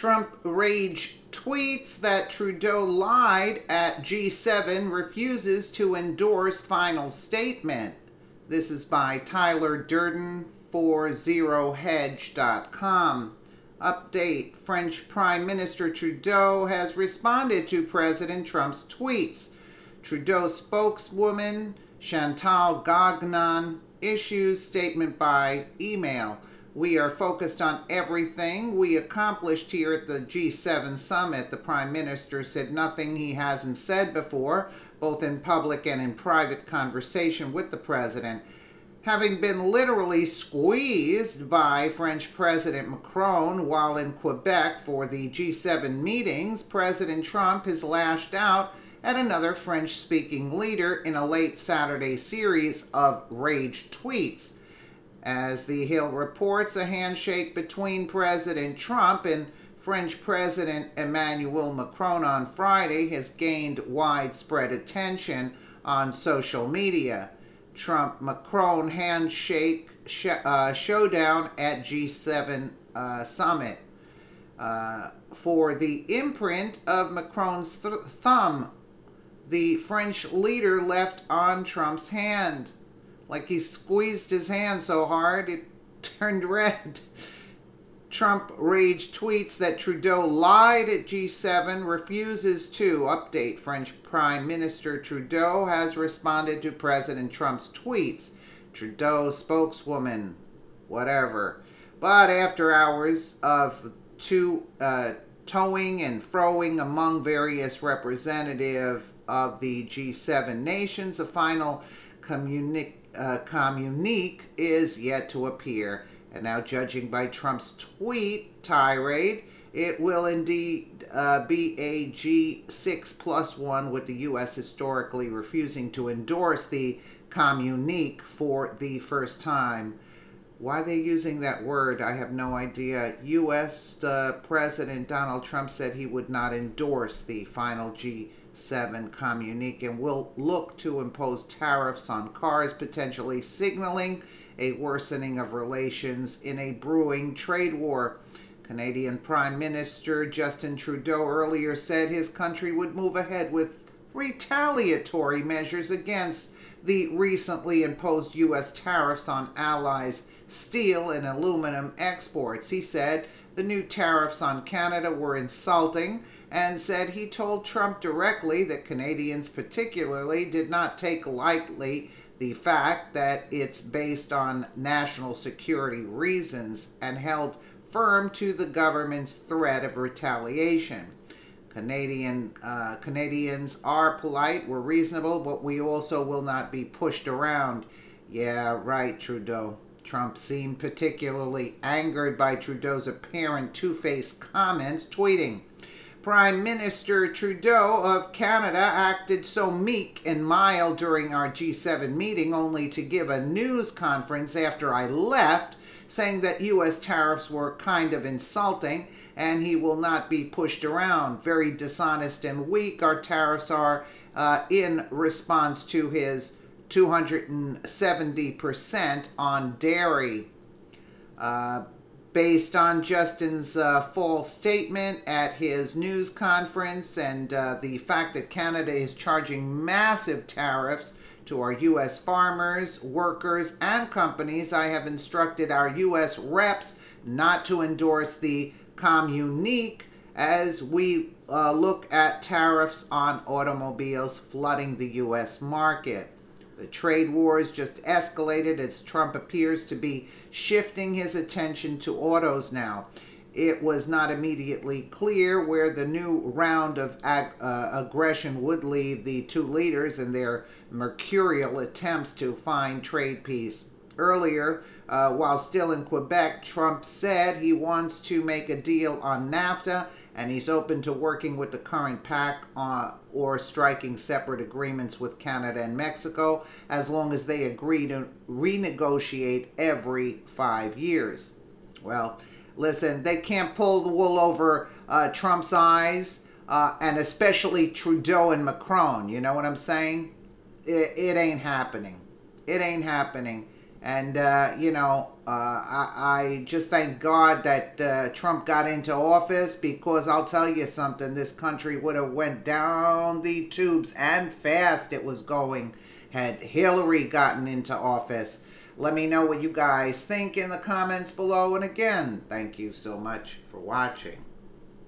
Trump rage tweets that Trudeau lied at G7, refuses to endorse final statement. This is by Tyler Durden for ZeroHedge.com. Update: French Prime Minister Trudeau has responded to President Trump's tweets. Trudeau spokeswoman Chantal Gagnon issues statement by email. We are focused on everything we accomplished here at the G7 summit. The Prime Minister said nothing he hasn't said before, both in public and in private conversation with the President. Having been literally squeezed by French President Macron while in Quebec for the G7 meetings, President Trump has lashed out at another French-speaking leader in a late Saturday series of rage tweets. As The Hill reports, a handshake between President Trump and French President Emmanuel Macron on Friday has gained widespread attention on social media. Trump-Macron handshake showdown at G7 summit. For the imprint of Macron's thumb, the French leader left on Trump's hand. Like he squeezed his hand so hard it turned red. Trump rage tweets that Trudeau lied at G7, refuses to update. French Prime Minister Trudeau has responded to President Trump's tweets. Trudeau spokeswoman, whatever. But after hours of toeing and froing among various representatives of the G7 nations, a final communique is yet to appear. And now, judging by Trump's tweet tirade, it will indeed be a G6+1, with the U.S. historically refusing to endorse the communique for the first time. Why they're using that word, I have no idea. U.S. President Donald Trump said he would not endorse the final G7 communique and will look to impose tariffs on cars, potentially signaling a worsening of relations in a brewing trade war. Canadian Prime Minister Justin Trudeau earlier said his country would move ahead with retaliatory measures against the recently imposed U.S. tariffs on allies' steel and aluminum exports. He said the new tariffs on Canada were insulting and said he told Trump directly that Canadians particularly did not take lightly the fact that it's based on national security reasons and held firm to the government's threat of retaliation. Canadians are polite, we're reasonable, but we also will not be pushed around. Yeah, right, Trudeau. Trump seemed particularly angered by Trudeau's apparent two-faced comments, tweeting, Prime Minister Trudeau of Canada acted so meek and mild during our G7 meeting, only to give a news conference after I left, saying that U.S. tariffs were kind of insulting and he will not be pushed around. Very dishonest and weak. Our tariffs are in response to his 270% on dairy. Based on Justin's false statement at his news conference and the fact that Canada is charging massive tariffs to our U.S. farmers, workers, and companies, I have instructed our U.S. reps not to endorse the communique as we look at tariffs on automobiles flooding the U.S. market. The trade wars just escalated as Trump appears to be shifting his attention to autos now. It was not immediately clear where the new round of aggression would leave the two leaders in their mercurial attempts to find trade peace. Earlier, while still in Quebec, Trump said he wants to make a deal on NAFTA and he's open to working with the current pact or striking separate agreements with Canada and Mexico as long as they agree to renegotiate every 5 years. Well, listen, they can't pull the wool over Trump's eyes, and especially Trudeau and Macron. You know what I'm saying? It ain't happening. It ain't happening. And, I just thank God that Trump got into office, because I'll tell you something, this country would have went down the tubes, and fast it was going, had Hillary gotten into office. Let me know what you guys think in the comments below. And again, thank you so much for watching.